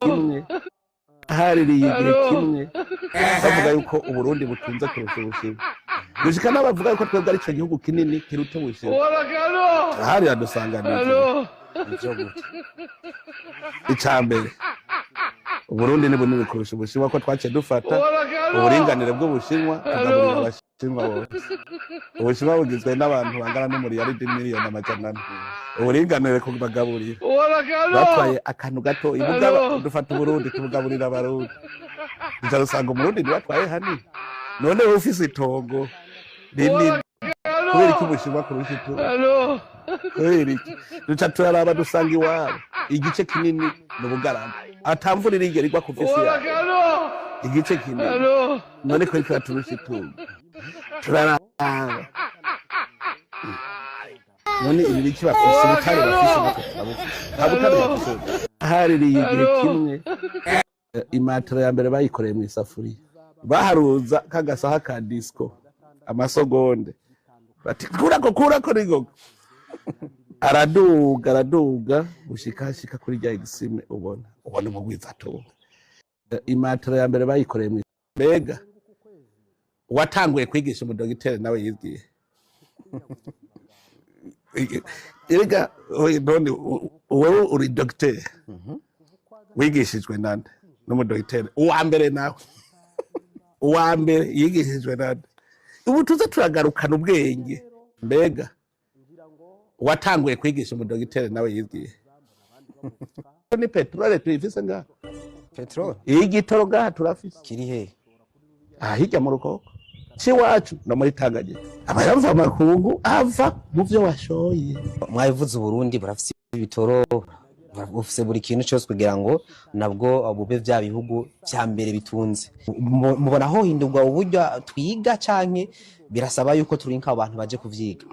kimwe haririye igihe kimwe bavuga yuko Uburundi butunze kurusha Ubushinwa gushika n'abavuga yuko twebwe ari cyo gihugu kinini kiruta Ubushinwa hari adusanganije icambere Uburundi ni bunini kurusha Ubushinwa ko twaciye dufata uburinganire bw'Ubushinwa tugaburira Abashinwa bose. Ubushinwa bugizwe n'abantu bangana n'umuriyaridi miliyoni amajana ane. Uburinganire kubagaburira batwaye akantu gato ibuga dufata Uburundi tubugaburira Abarundi uja rusanga Umurundi ni batwaye hanini none ufise itongo rinini kubera iki Ubushinwa kurusha itongo kubera iki duca turaraba dusanga iwabo igice kinini n'Ubugarama atamvura irigera igwa kuvisi yawe igice kinini none ko ariko turusha itongo turaraba none ibi biki bafise ubutare bafise nta butare bafise haririye igihe kimwe imatera ya mbere bayikoreye mu isafuriya baharuza kagasaha ka disco amasogonde bati kurako nigogo araduga ushika kuri rya exime ubona umugwiza atunga imatera ya mbere bayikoreye mu mbega watanguye kwigisha umudogiteri nawe yibwiye erega none wowe uri docteur wigishijwe nande n'umudogiteri uwa mbere yigishijwe nande ubu tuze turagarukana ubwenge mbega watanguye kwigisha umudogiteri nawe yibwiye ni petrole tuyifise ngaha petrole igitoro ngaha turafise kiri he hirya mu Rukoko ciwacu no muri Tanganyika abayamva amakungu ava mu byo washoye mwayivuze Uburundi burafise ibitoro bufise buri kintu cyose kugira ngo nabwo bube bya bihugu bya mbere bitunze mubona ho hindurwa uburyo twiga canke birasaba yuko turinka abantu baje kuvyiga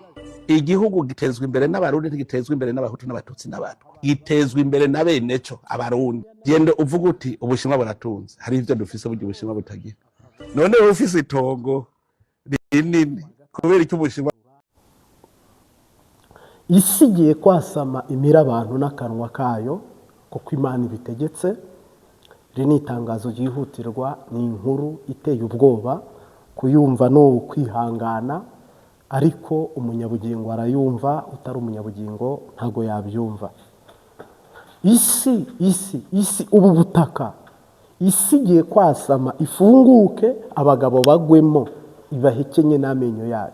igihugu gitezwe imbere n'Abarundi ntigitezwe imbere n'Abahutu n'Abatutsi n'Abatwa gitezwe imbere na beneco Abarundi gende uvuga uti Ubushinwa buratunze hari ivyo dufise buryo Ubushinwa butagira none ufise itongo rinini kubera iki Ubushinwa isigiye kwasama imira abantu n'akanwa kayo kuko Imana ibitegetse rini itangazo ryihutirwa ni inkuru iteye ubwoba kuyumva no kwihangana ariko umunyabugingo arayumva utari umunyabugingo ntago yabyumva isi ubu butaka isigiye kwasama ifunguke abagabo bagwemo ibahekenye n'amenyo yayo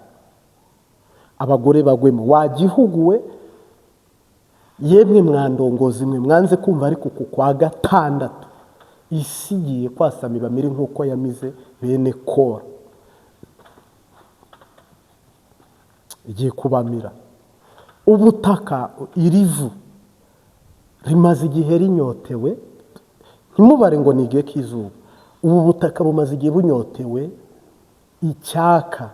abagore bagwemo wagihuguwe yemwe mwandongozi mwe mwanze kumva ariko kwa gatandatu isigiye kwasama ibamire nk'uko yamize bene Kora igiye kubamira ubutaka irivu rimaze igihe rinyotewe ntimubare ngo nige kizuba ubu butaka bumaze igihe bunyotewe icyaka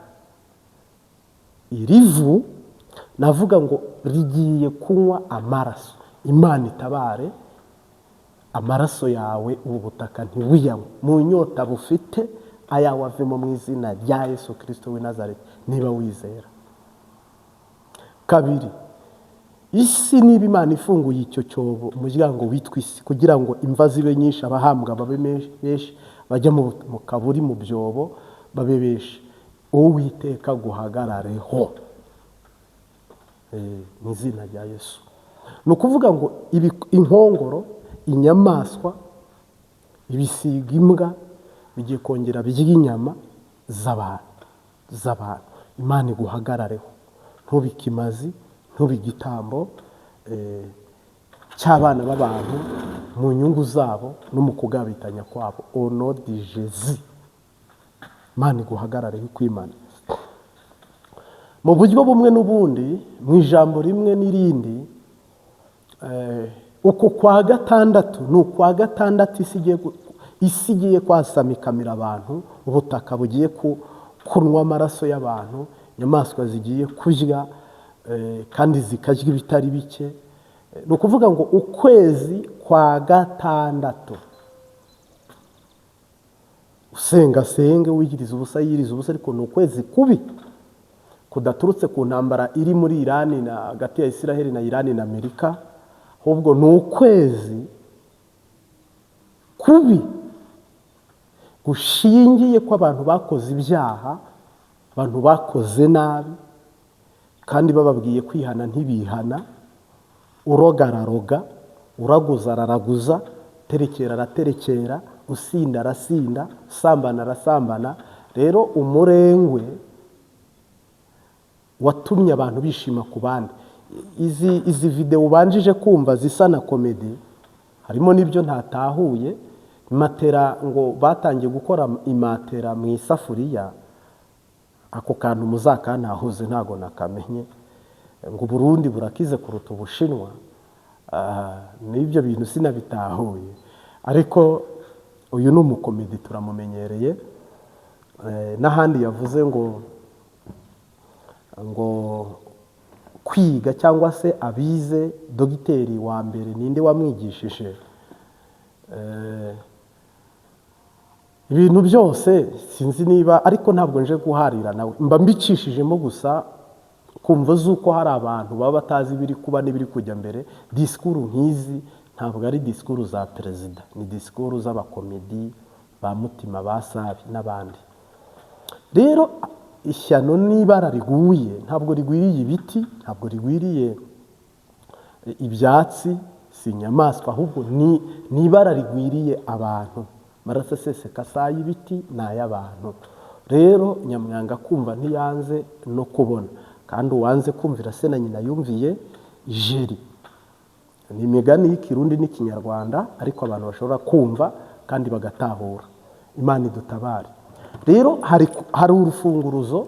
irivu navuga ngo rigiye kunywa amaraso Imana itabare amaraso yawe ubu butaka ntiwiyanywe mu nyota bufite ayawe avemo mu izina rya Yesu Kristo w'i Nazareti niba wizera kabiri isi niba Imana ifunguye icyo cyobo umuryango witwa isi kugira ngo imva zibe nyinshi abahambwa babe benshi bajya mu kaburi mu byobo babe benshi Uwiteka guhagarareho mu izina rya Yesu ni ukuvuga ngo inkongoro inyamaswa ibisiga imbwa bigiye kongera birya inyama z'abantu Imana iguhagarareho ntubikimazi ntubigitambo cy'abana b'abantu mu nyungu zabo no mu kugabitanya kwabo au nom de Jésus Imana iguhagarareho kwimana mu buryo bumwe n'ubundi mu ijambo rimwe n'irindi uko kwa gatandatu ni ukwa gatandatu isi igiye kwasamikamira abantu ubutaka bugiye kunywa amaraso y'abantu inyamaswa zigiye kurya kandi zikarya ibitari bike ni ukuvuga ngo ukwezi kwa gatandatu usengasenge wigiriza ubusa yiriza ubusa ariko ni ukwezi kubi kudaturutse ku ntambara iri muri Irani na hagati ya Israel na Irani na Amerika ahubwo ni ukwezi kubi gushingiye ko abantu bakoze ibyaha, abantu bakoze nabi kandi bababwiye kwihana ntibihana, uroga araroga, uraguza araraguza, terekera araterekera, usinda arasinda, usambana arasambana. Rero umurengwe watumye abantu bishima ku bandi. Izi video ubanjije kumva zisa na komedi, harimo n'ibyo ntatahuye. Matera ngo batangiye gukora imatera mu isafuriya, ako kantu muzakantahuze ntago nakamenye, ngo Burundi burakize kuruta Ubushinwa. N'ibyo bintu sinabitahuye, ariko uyu ni umukomedi turamumenyereye. N'ahandi yavuze ngo kwiga cyangwa se abize dogiteri wa mbere ninde wamwigishije. Ibintu byose sinzi niba, ariko ntabwo nje guharira nawe, mba mbicishijemo gusa kumva zuko hari abantu baba batazi ibiri kuba n'ibiri kujya mbere. Disikuru nk'izi ntabwo ari disikuru za perezida, ni disikuru z'abakomedi ba Mutima, ba Sabi n'abandi. Rero ishyano n'ibara riguye ntabwo rigwiriye ibiti, ntabwo rigwiriye ibyatsi, si inyamaswa, ahubwo ni ibara rigwiriye abantu. Maraso aseseka saa y'ibiti ni ay'abantu. Rero Nyamwanga kumva ntiyanze no kubona, kandi uwanze kumvira se na nyina yumviye jeri. Ni imigani y'Ikirundi n'Ikinyarwanda, ariko abantu bashobora kumva kandi bagatahura. Imana idutabare. Rero hari urufunguruzo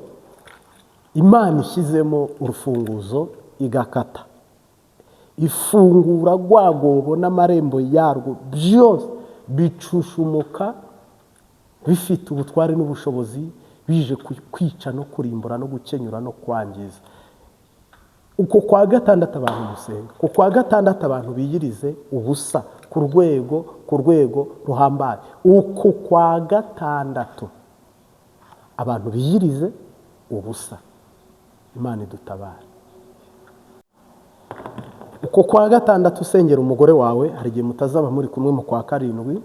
Imana ishyizemo, urufunguzo igakata, ifungura rwagobo n'amarembo yarwo byose bicushumuka, bifite ubutware n'ubushobozi, bije kwica no kurimbura no gukenyura no kwangiza. Uko kwa gatandatu abantu musenga, uko kwa gatandatu abantu biyirize ubusa ku rwego ruhambaye. Uko kwa gatandatu abantu biyirize ubusa. Imana idutabare. Uko kwa gatandatu usengera umugore wawe, hari igihe mutazaba muri kumwe mu kwa karindwi.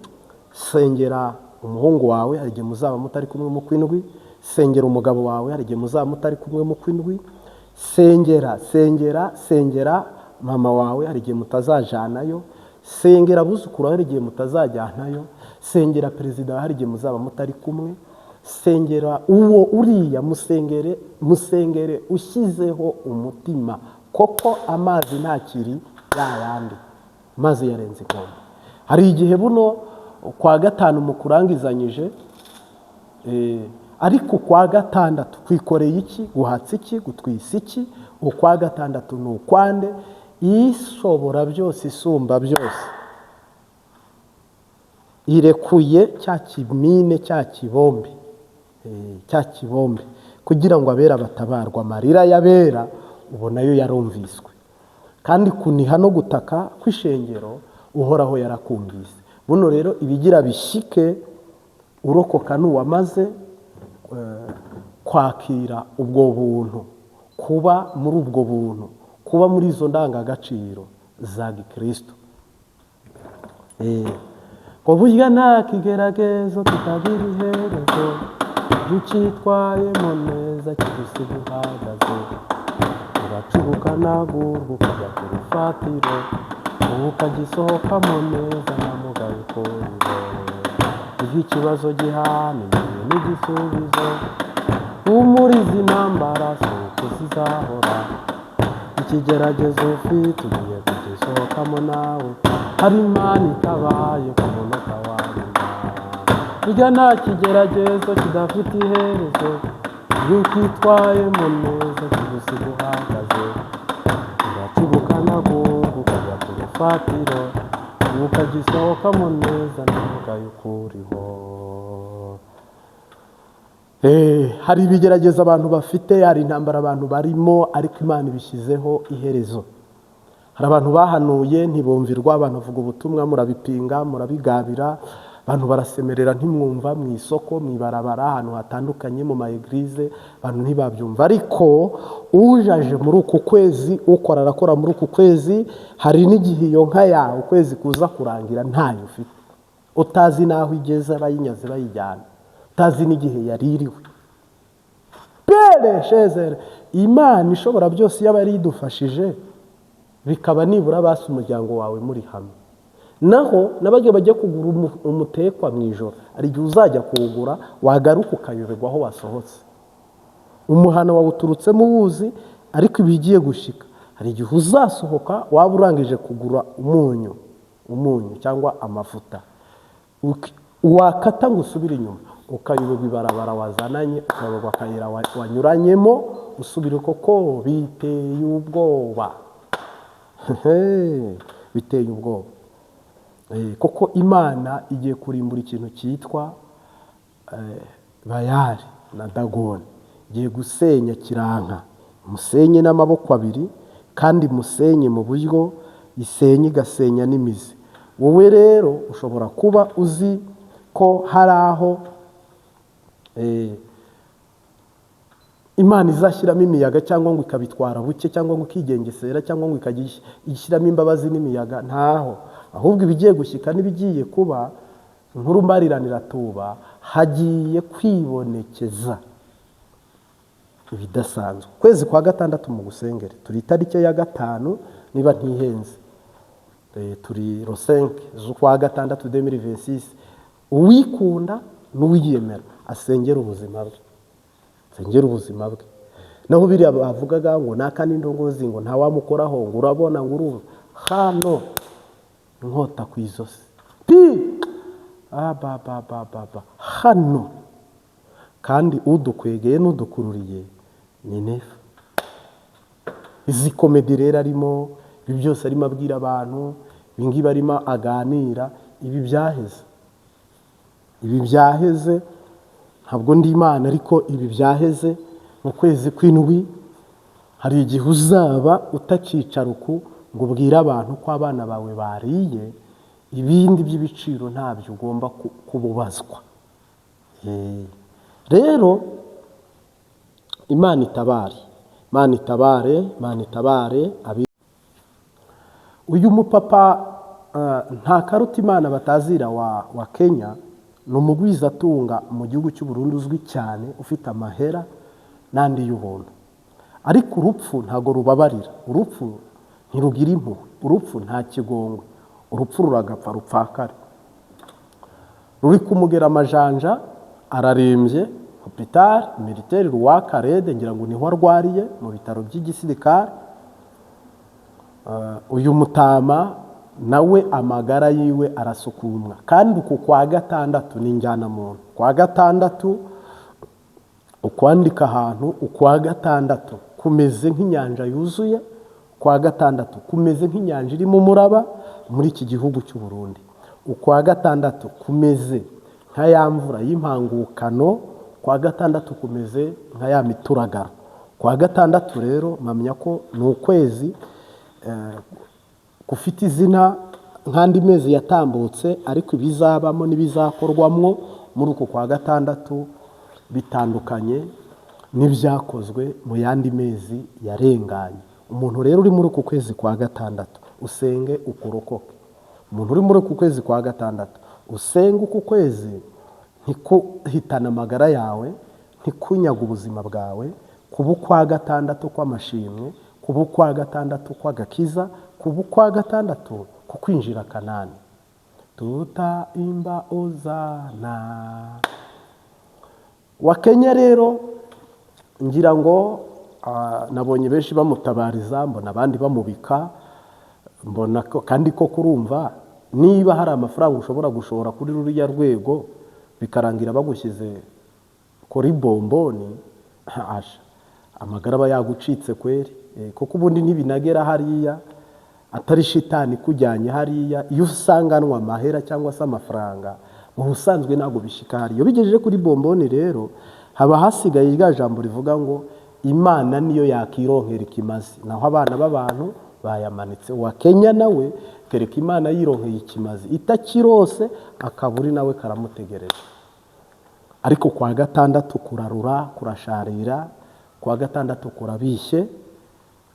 Sengera umuhungu wawe, hari igihe muzaba mutari kumwe mu kwindwi. Sengera umugabo wawe, hari igihe muzaba mutari kumwe mu kwindwi. Sengera mama wawe, hari igihe mutazajanayo. Sengera abuzukuru, hari igihe mutazajyanayo. Sengera perezida, hari igihe muzaba mutari kumwe. Sengera uwo uriya, musengere ushyizeho umutima. Koko amazi ntakiri yayandi, amazi yarenze inkombe. Hari igihe buno kwa gatanu mukurangizanyije, ariko kwa gatandatu kwikoreye iki, guhatse iki, gutwisa iki. Ukwa gatandatu ni ukwande, ishobora byose, isumba byose, irekuye cya kimine, cya kibombe, kugira ngo abera batabarwa. Amarira y'abera ubona yo yarumviswe, kandi kuniha no gutaka kw'ishengero uhoraho yarakumvise. Buno rero ibigira bishike urokoka n'uwamaze kwakira ubwo buntu, kuba muri ubwo buntu, kuba muri izo ndangagaciro za Gikristo. Ngo burya nta kigeragezo kitagira iherezo, ucyitwayemo neza kigusiga uhagaze. Uracubuka nagurwa ukajya ku rufatiro, ukagisohokamo neza na mugayo ukorera. Iyo ikibazo gihananiye n'igisubizo, umuriza intambara si uko zizahora. Ikigeragezo ufite ugiye kugisohokamo nawe, hari Imana itabaye ku munota wa nyuma. Burya nta kigeragezo kidafite iherezo, iyo ukitwayemo neza kigusiga uhagaze. Uracubuka nagurwa ukajya ku rufatiro, ukagisohokamo neza n'umugayo ukuriho. Hari ibigeragezo abantu bafite, hari intambara abantu barimo, ariko Imana ibishyizeho iherezo. Hari abantu bahanuye ntibumvirwa, abantu bavuga ubutumwa murabipinga, murabigabira, abantu barasemerera ntimwumva, mu isoko, mu ibarabara, ahantu hatandukanye, mu maeglize, abantu ntibabyumva. Ariko ujaje muri uku kwezi, ukora arakora muri uku kwezi, hari n'igihe iyo nka yawe ukwezi kuza kurangira ntayo ufite. utazi n'aho igeze bayinyaze bayijyana, utazi n'igihe yaririwe. Pere shezere, Imana ishobora byose yaba ari idufashije bikaba nibura basi umuryango wawe muri hamwe. Naho nabage bajya kugura umutekwa mu ijoro, ari igihe uzajya kuwugura wagaruka ukayoberwa aho wasohotse, umuhana wawuturutsemo uwuzi, ariko ibigiye gushika hari igihe uzasohoka waba urangije kugura umunyu cyangwa amavuta, wakata ngo usubire inyuma ukayoberwa ibarabara wazananye, ukayoberwa akayira wanyuranyemo, usubire koko biteye ubwoba. Biteye ubwoba. Koko Imana igiye kurimbura ikintu cyitwa Bayali na Dagoni, igiye gusenya kiranka, musenye n'amaboko abiri kandi musenye mu buryo isenye igasenya n'imizi. Wowe rero ushobora kuba uzi ko hari aho Imana izashyiramo imiyaga cyangwa ngo ikabitwara buke cyangwa ngo ikigengesera cyangwa ngo ikajya imbabazi n'imiyaga, ntaho. Ahubwo ibigiye gushyika n'ibigiye kuba, inkuru mbariranira tuba, hagiye kwibonekeza ibidasanzwe. Kwezi kwa gatandatu mu gusengere turi itariki ya 5 niba ntihenze, turi rosenke z'ukwa gatandatu 2026. Uwikunda n'uwiyemera asengera ubuzima bwe, asengera ubuzima bwe. Naho biriya bavugaga ngo naka n'indongozi ngo nta wamukoraho ngo urabona ngo urumva, hano inkota ku izosi hano, kandi udukwegeye n'udukururiye ni Nefa. Izi komedi rero arimo, ibi byose arimo abwira abantu, ibi ngibi arimo aganira, ibi byaheze. Ntabwo ndi Imana, ariko ibi byaheze. Mu kwezi kw'indwi hari igihe uzaba utakicara uku ngo ubwire abantu ko abana bawe bariye, ibindi by'ibiciro ntabyo ugomba kububazwa. Rero Imana itabare, Imana itabare, Imana itabare. Uyu mupapa nta karuta Imana batazira wa Kenya, ni umugwizatunga mu gihugu cy'u Burundi uzwi cyane, ufite amahera n'andi y'ubuntu. Ariko urupfu ntago rubabarira, urupfu ntirugira impuhwe, urupfu nta kigongwe, urupfu ruragapfa rupfakare. Ruri kumugera amajanja, ararembye, hôpital militaire Rwakarede, ngira ngo niho arwariye mu bitaro by'igisirikare. Uyu mutama nawe amagara yiwe arasukumwa, kandi uku kwa gatandatu ni njyana muntu. Kwa gatandatu ukwandika ahantu, ukwa gatandatu kumeze nk'inyanja yuzuye, kwa gatandatu kumeze nk'inyanja iri mu muraba muri iki gihugu cy'u Burundi. Ukwa gatandatu kumeze nka ya mvura y'impangukano, kwa gatandatu kumeze nka ya mituragaro. Kwa gatandatu rero mpamya ko ni ukwezi kufite izina nk'andi mezi yatambutse, ariko ibizabamo n'ibizakorwamwo muri uko kwa gatandatu bitandukanye n'ibyakozwe mu yandi mezi yarenganye. Umuntu rero uri muri uku kwezi kwa gatandatu usenge ukurokoke. Umuntu uri muri uku kwezi kwa gatandatu usenge uku kwezi ntikuhitana amagara yawe, ntikunyaga ubuzima bwawe, kuba kwa gatandatu kw'amashimwe, kuba kwa gatandatu kw'agakiza, kuba kwa gatandatu kukwinjira Kanani. Tutaimba ozana. Wa Kenya rero ngira ngo nabonye benshi bamutabariza, mbona abandi bamubika, mbona kandi ko kurumva niba hari amafaranga ushobora kuri ruriya rwego bikarangira bagushyize kuri bomboni, amagara aba yagucitse kweri. Kuko ubundi ntibinagera hariya atari shitani kujyanye hariya. Iyo usanganwa amahera cyangwa se amafaranga mu busanzwe ntabwo bishika hariya. Iyo bigejeje kuri bomboni rero haba hasigaye rya jambo rivuga ngo Imana niyo yakironkera ikimazi, naho abana b'abantu bayamanitse. Wa Kenya nawe kereka Imana yironkeye ikimazi itakirose, akaburi nawe karamutegereje. Ariko kwa gatandatu kurarura, kurasharira, kwa gatandatu kurabishye,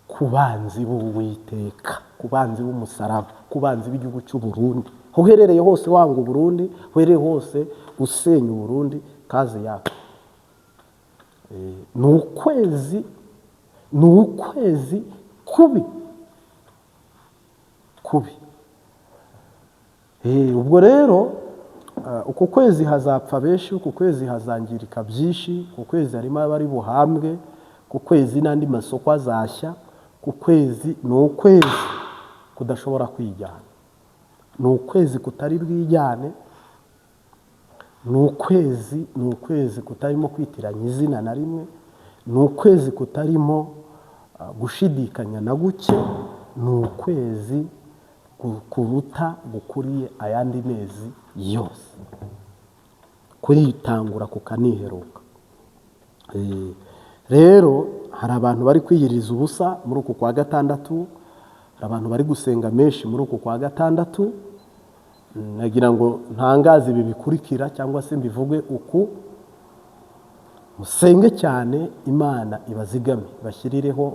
kubanzi b'Uwiteka, kubanzi b'umusaraba, kubanzi b'igihugu cy'u Burundi uherereye hose wanga Burundi, uherereye hose usenya Burundi, kazi yako. Ni ukwezi kubi. Ubwo rero uko kwezi hazapfa benshi, uko kwezi hazangirika byinshi, uko kwezi harimo abari buhambwe, uko kwezi n'andi masoko azashya, uko kwezi ni ukwezi kudashobora kwijyana, ni ukwezi kutari bwijyane, ni ukwezi kutarimo kwitiranya izina na rimwe, ni ukwezi kutarimo gushidikanya na guke, ni ukwezi kuruta gukuriye ayandi mezi yose, kuritangura kukaniheruka. Rero hari abantu bari kwiyiriza ubusa muri uku kwa gatandatu, hari abantu bari gusenga menshi muri uku kwa gatandatu. Nagira ngo ntangaze ibi bikurikira cyangwa se mbivuge uku: musenge cyane, Imana ibazigame, ibashyirireho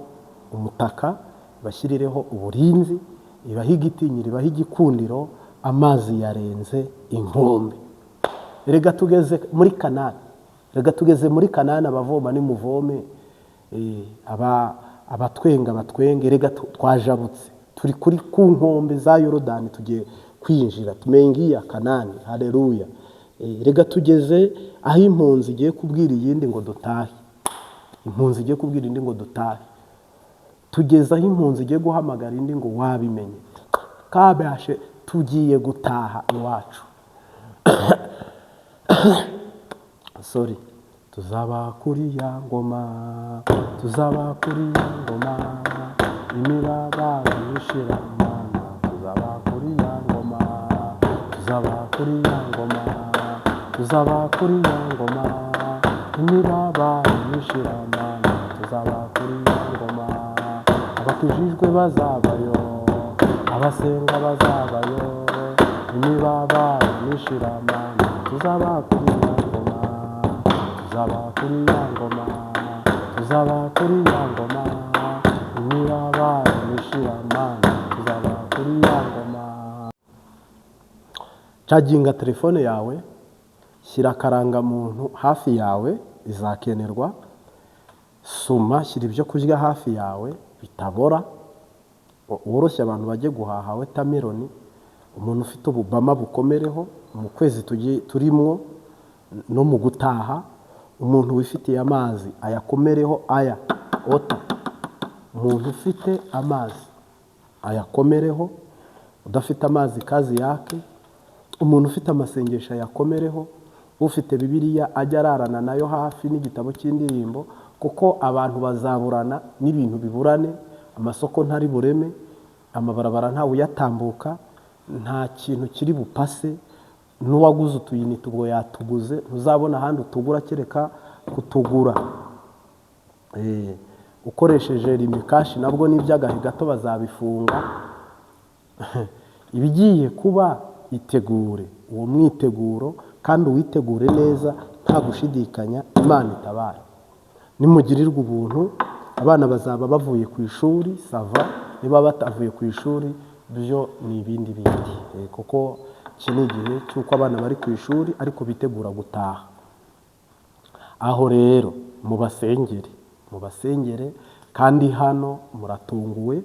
umutaka, ibashyirireho uburinzi, ibahe igitinyiro, ibahe igikundiro. Amazi yarenze inkombe. Rega tugeze muri Kanani, abavoma nimuvome, abatwenga batwenge. Rega twajabutse, turi kuri ku nkombe za Yorodani, tugiye kwinjira, tumengiye Kanani. Haleluya. Rega tugeze aho impunzi igiye kubwira iyindi ngo dutahe, tugeze aho impunzi igiye guhamagara indi ngo wabimenye, kabashe tugiye gutaha iwacu. Tuzaba kuri ya ngoma, imibabaro ishira Mana. Tuzaba kuri ya ngoma, imibabaro ishira Mana. Tuzaba kuri ya ngoma, abatujijwe bazabayo, abasenga bazabayo, imibabaro ishira Mana. Tuzaba kuri ya ngoma, imibabaro ishira Mana. Tuzaba kuri ya ngoma. Caginga telefone yawe, shyira akarangamuntu hafi yawe, izakenerwa. Soma, shyira ibyo kurya hafi yawe bitabora. Woroshye abantu bajye guhaha watermelon, umuntu ufite ububama bukomereho mu kwezi turimo no mu gutaha. Umuntu wifitiye amazi ayakomereho, umuntu ufite amazi ayakomereho, udafite amazi kazi yake. Umuntu ufite amasengesho ayakomereho, ufite Bibiliya ajya ararana nayo hafi n'igitabo cy'indirimbo, kuko abantu bazaburana n'ibintu biburane, amasoko ntari bureme, amabarabara ntawe uyatambuka, nta kintu kiri bupase. N'uwaguze utuyinite ubwo yatuguze, ntuzabona ahandi utugura kereka kutugura. Ukoresheje rimikashi nabwo n'iby'agahe gato bazabifunga. Ibigiye kuba itegure uwo mwiteguro, kandi uwitegure neza nta gushidikanya. Imana itabara. Nimugirirwa ubuntu, abana bazaba bavuye ku ishuri sava, niba batavuye ku ishuri byo ni ibindi bindi, kuko iki ni igihe cy'uko abana bari ku ishuri ariko bitegura gutaha. Aho rero mubasengere, kandi hano muratunguwe.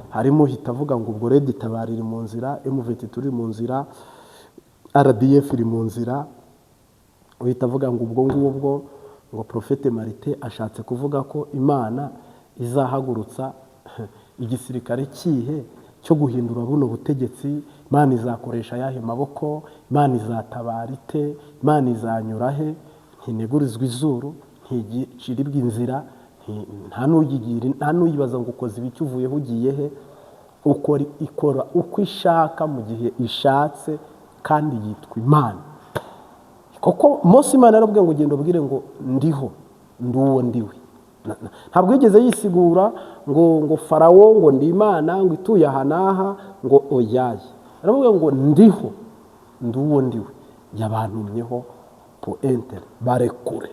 Harimo uhita avuga ngo ubwo Red Tabara iri mu nzira, MVT turi mu nzira, RDF iri mu nzira. Uhita avuga ngo ubwo ngubwo ngo Prophete Martin ashatse kuvuga ko Imana izahagurutsa igisirikare kihe cyo guhindura buno butegetsi. Imana izakoresha yahe maboko, Imana izatabara ite, Imana izanyura he? Ntinegurizwa izuru, ntigiciribwa inzira, nta n'uyibaza ngo ukoze ibiki uvuyeho ugiye he. Ikora uko ishaka mu gihe ishatse, kandi yitwa Imana. Koko Mose Imana yarabwiye ngo ugende ubwire ngo ndiho, nduwo ndiwe. Ntabwo yigeze yisigura ngo Farawo ngo ndi Imana ngo ituye aha n'aha ngo oyaye. Aravuga ngo ndiho, nduwo ndiwe, yabantumyeho pointer barekure.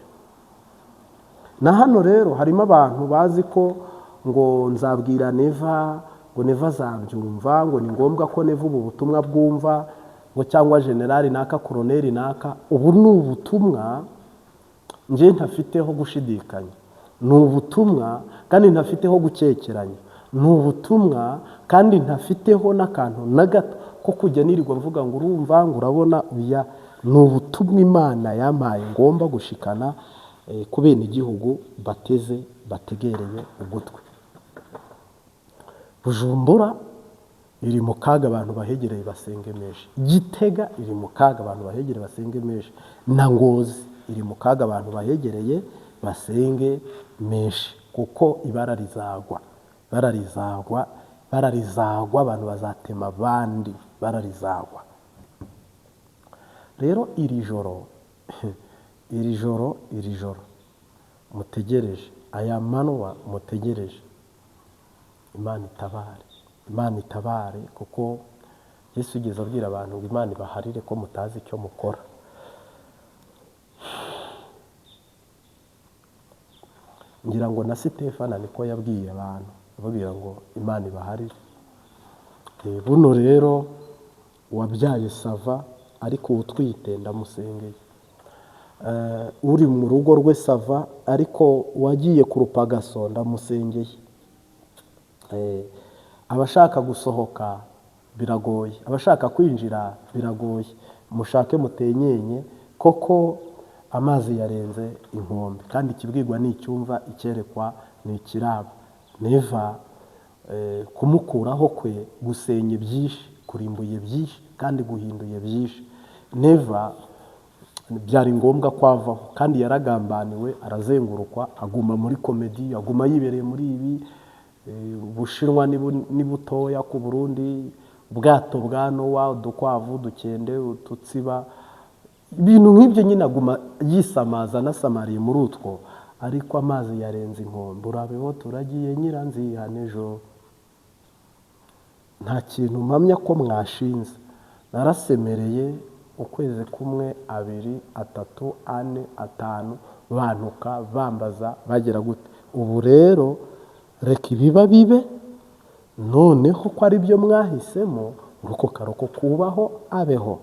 Na hano rero harimo abantu bazi ko ngo nzabwira Neva, ngo Neva azabyumva, ngo ni ngombwa ko Neva ubu butumwa bwumva. ngo cyangwa generali naka koroneri naka. Ubu ni ubutumwa nje ntafiteho gushidikanya, ni ubutumwa kandi ntafiteho gukekeranya, ni ubutumwa kandi ntafiteho n'akantu na gato ko kujya nirirwa mvuga ngo urumva ngo urabona uya. Ni ubutumwa Imana yampaye ngomba gushikana ku bene igihugu bateze bategereye ugutwi. Bujumbura iri mu kaga abantu bahegereye basenge menshi, Gitega iri mu kaga abantu bahegereye basenge menshi, na Ngozi iri mu kaga abantu bahegereye basenge menshi, kuko ibara rizagwa, bararizagwa abantu bazatema abandi, bararizagwa. Rero iri joro mutegereje, aya manwa mutegereje, Imana itabare, kuko Yesu yigeze abwira abantu ngo Imana ibaharire ko mutazi icyo mukora. Ngira ngo na Sitefana niko yabwiye abantu, ababwira ngo Imana ibaharire. Buno rero wabyaye Sava ariko utwite ndamusengeye. Uri mu rugo rwe Sava ariko wagiye ku rupagaso ndamusengeye. Abashaka gusohoka biragoye, abashaka kwinjira biragoye, mushake mutenyenye, koko amazi yarenze inkombe, kandi ikibwirwa ni icyumva, icyerekwa ni ikiraba. Neva kumukuraho kwe gusenye byinshi, kurimbuye byinshi kandi guhinduye byinshi. Neva byari ngombwa kwavaho, kandi yaragambaniwe, arazengurukwa, aguma muri komedi, aguma yibereye muri ibi. Ubushinwa ni butoya ku Burundi, ubwato bwa Nowa, udukwavu, udukende, ututsiba, ibintu nk'ibyo nyine aguma yisamaza, anasamariye muri utwo, ariko amazi yarenze inkombe. Urabeho turagiye Nyiranzihane ejo. Nta kintu mpamya ko mwashinze, narasemereye ukwezi kumwe, 2, 3, 4, 5 bantuka bambaza bagera gute. Ubu rero reka ibiba bibe, noneho ko ari byo mwahisemo, uruko karoko kubaho abeho.